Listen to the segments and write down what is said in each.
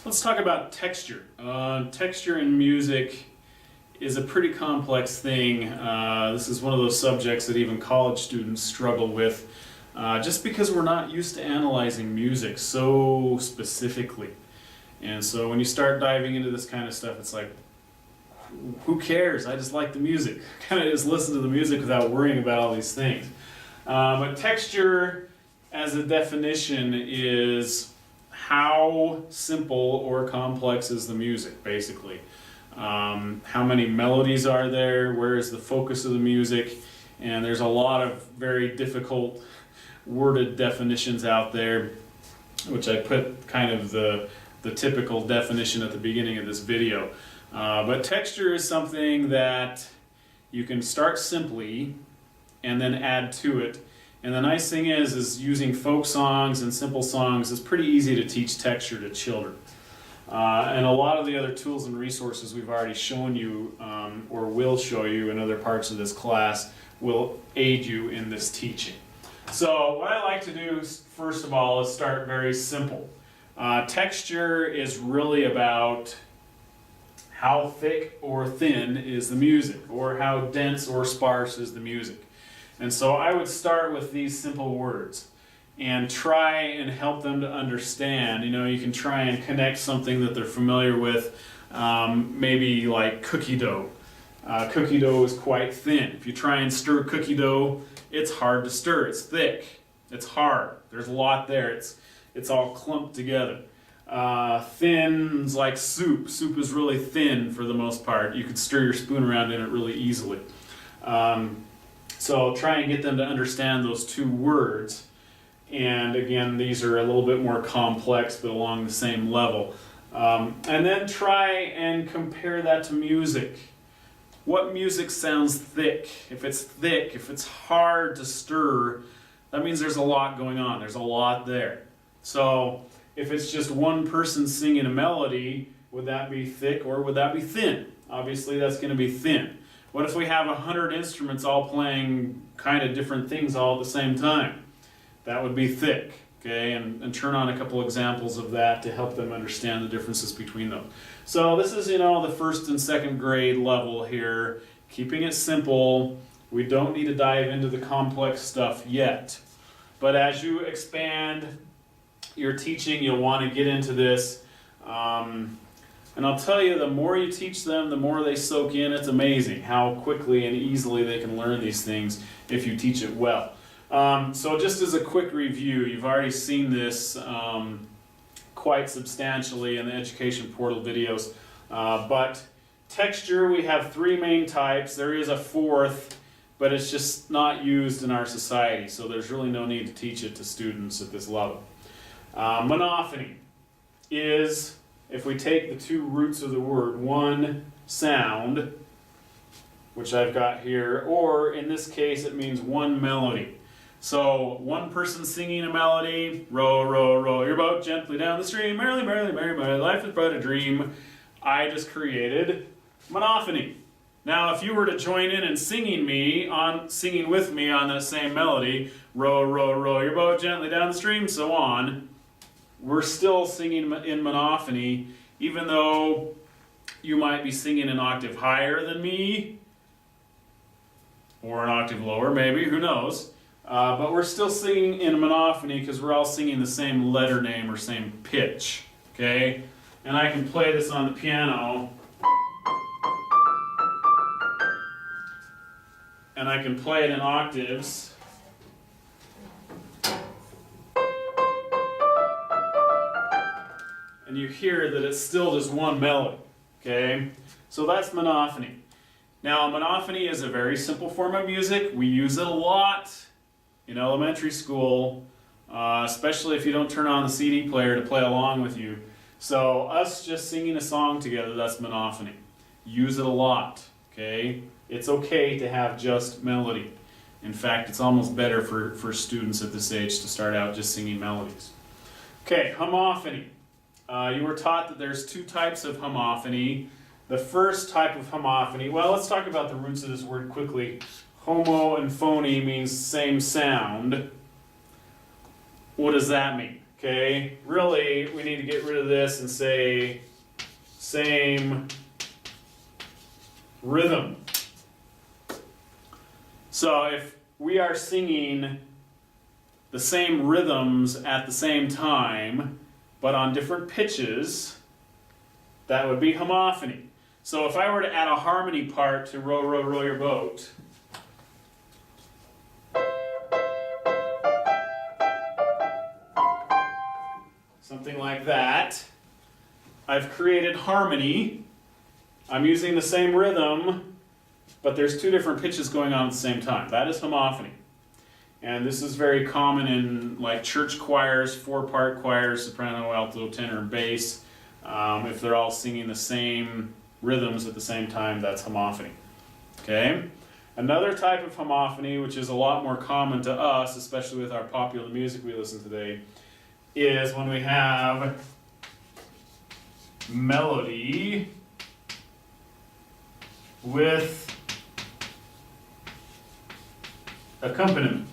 Let's talk about texture. Texture in music is a pretty complex thing. This is one of those subjects that even college students struggle with, just because we're not used to analyzing music so specifically. And so when you start diving into this kind of stuff, it's like, who cares? I just like the music. Kind of just listen to the music without worrying about all these things. But texture, as a definition, is how simple or complex is the music, basically. How many melodies are there? Where is the focus of the music? And there's a lot of very difficult worded definitions out there, which I put kind of the typical definition at the beginning of this video. But texture is something that you can start simply and then add to it. And the nice thing is using folk songs and simple songs is pretty easy to teach texture to children. And a lot of the other tools and resources we've already shown you, or will show you in other parts of this class, will aid you in this teaching. So what I like to do, first of all, is start very simple. Texture is really about how thick or thin is the music, or how dense or sparse is the music. And so I would start with these simple words and try and help them to understand. You know, you can try and connect something that they're familiar with, maybe like cookie dough. Cookie dough is quite thin. If you try and stir cookie dough, it's hard to stir. It's thick. It's hard. There's a lot there. It's all clumped together. Thin is like soup. Soup is really thin for the most part. You could stir your spoon around in it really easily. So try and get them to understand those two words. And again, these are a little bit more complex, but along the same level. And then try and compare that to music. What music sounds thick? If it's thick, if it's hard to stir, that means there's a lot going on. There's a lot there. So if it's just one person singing a melody, would that be thick or would that be thin? Obviously that's going to be thin. What if we have 100 instruments all playing kind of different things all at the same time? That would be thick, okay? And turn on a couple examples of that to help them understand the differences between them. So this is, the first and second grade level here, keeping it simple. We don't need to dive into the complex stuff yet. But as you expand your teaching, you'll want to get into this. And I'll tell you, the more you teach them, the more they soak in. It's amazing how quickly and easily they can learn these things if you teach it well. So just as a quick review, you've already seen this quite substantially in the Education Portal videos. But texture, we have three main types. There is a fourth, but it's just not used in our society, so there's really no need to teach it to students at this level. Monophony is, if we take the two roots of the word, one sound, which I've got here, or in this case it means one melody. So one person singing a melody, row, row, row your boat gently down the stream, merrily, merrily, merry, merry, life is but a dream. I just created monophony. Now if you were to join in and singing with me on that same melody, row, row, row your boat gently down the stream, so on, we're still singing in monophony, even though you might be singing an octave higher than me, or an octave lower maybe, who knows. But we're still singing in monophony because we're all singing the same letter name or same pitch, okay? And I can play this on the piano, and I can play it in octaves. And you hear that it's still just one melody, okay? So that's monophony. Now, monophony is a very simple form of music. We use it a lot in elementary school, especially if you don't turn on the CD player to play along with you. So us just singing a song together, that's monophony. Use it a lot, okay? It's okay to have just melody. In fact, it's almost better for students at this age to start out just singing melodies. Okay, homophony. You were taught that there's two types of homophony. The first type of homophony, well, let's talk about the roots of this word quickly. Homo and phony means same sound. What does that mean? Okay, really, we need to get rid of this and say same rhythm. So if we are singing the same rhythms at the same time, but on different pitches, that would be homophony. So if I were to add a harmony part to row, row, row your boat, something like that, I've created harmony. I'm using the same rhythm, but there's two different pitches going on at the same time. That is homophony. And this is very common in like church choirs, 4-part choirs, soprano, alto, tenor, and bass. If they're all singing the same rhythms at the same time, that's homophony. Okay? Another type of homophony, which is a lot more common to us, especially with our popular music we listen to today, is when we have melody with accompaniment.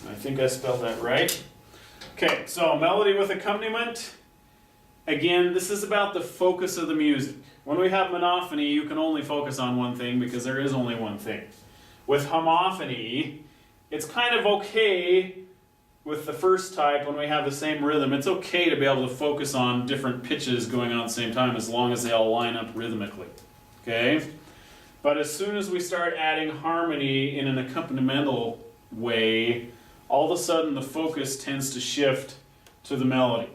I think I spelled that right. Okay, so melody with accompaniment. Again, this is about the focus of the music. When we have monophony, you can only focus on one thing because there is only one thing. With homophony, it's kind of okay with the first type when we have the same rhythm. It's okay to be able to focus on different pitches going on at the same time as long as they all line up rhythmically. Okay? But as soon as we start adding harmony in an accompanimental way, all of a sudden the focus tends to shift to the melody.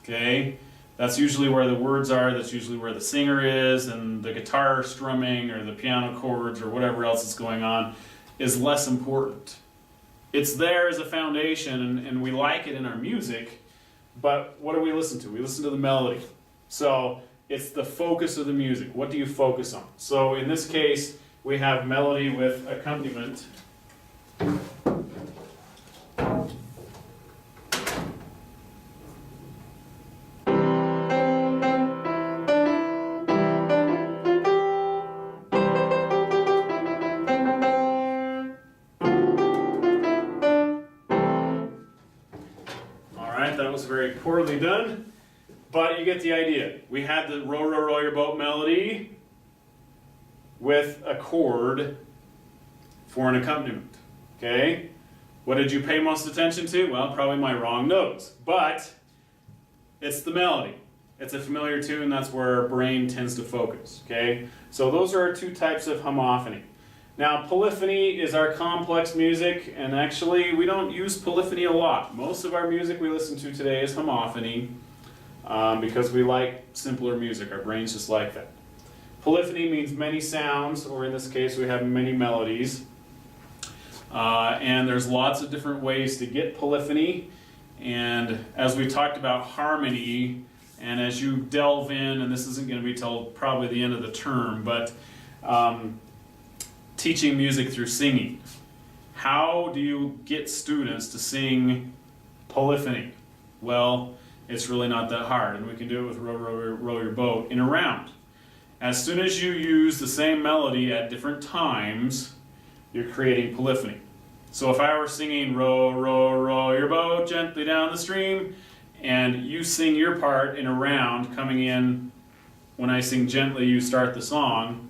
Okay? That's usually where the words are, that's usually where the singer is, and the guitar strumming or the piano chords or whatever else is going on is less important. It's there as a foundation, and we like it in our music, but what do we listen to? We listen to the melody. So it's the focus of the music. What do you focus on? So in this case, we have melody with accompaniment. That was very poorly done, but you get the idea. We had the row, row, row your boat melody with a chord for an accompaniment. Okay? What did you pay most attention to? Well, probably my wrong notes, but it's the melody. It's a familiar tune, that's where our brain tends to focus. Okay? So those are our two types of homophony. Now, polyphony is our complex music, and actually we don't use polyphony a lot. Most of our music we listen to today is homophony because we like simpler music. Our brains just like that. Polyphony means many sounds, or in this case we have many melodies. And there's lots of different ways to get polyphony. And as we talked about harmony, and as you delve in, and this isn't going to be till probably the end of the term, but teaching music through singing. How do you get students to sing polyphony? Well, it's really not that hard, and we can do it with Row, Row, Row Your Boat in a round. As soon as you use the same melody at different times, you're creating polyphony. So if I were singing Row, Row, Row Your Boat gently down the stream, and you sing your part in a round coming in, when I sing gently you start the song,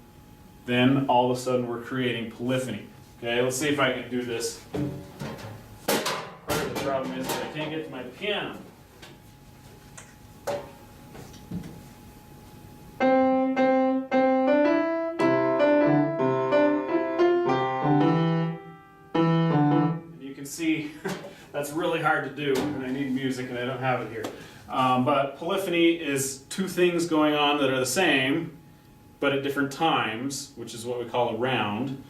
then all of a sudden we're creating polyphony. Okay, let's see if I can do this. Part of the problem is that I can't get to my piano. And you can see that's really hard to do, and I need music and I don't have it here. But polyphony is two things going on that are the same, but at different times, which is what we call a round.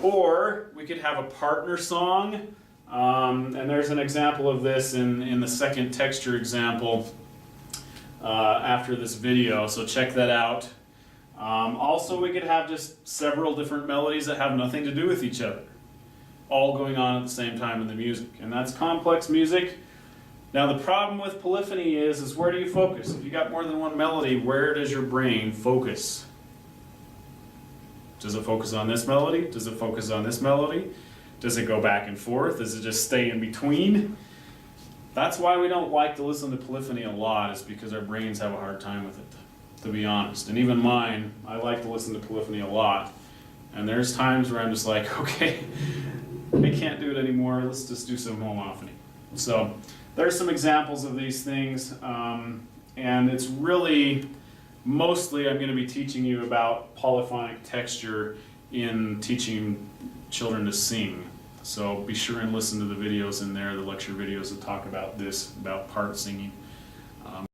Or we could have a partner song, and there's an example of this in the second texture example after this video, so check that out. Also, we could have just several different melodies that have nothing to do with each other, all going on at the same time in the music, and that's complex music. Now the problem with polyphony is where do you focus? If you got more than one melody, where does your brain focus? Does it focus on this melody? Does it focus on this melody? Does it go back and forth? Does it just stay in between? That's why we don't like to listen to polyphony a lot, is because our brains have a hard time with it, to be honest. And even mine, I like to listen to polyphony a lot. And there's times where I'm just like, okay, I can't do it anymore, let's just do some homophony. So there's some examples of these things, and it's really, mostly I'm going to be teaching you about polyphonic texture in teaching children to sing. So be sure and listen to the videos in there, the lecture videos that talk about this, about part singing.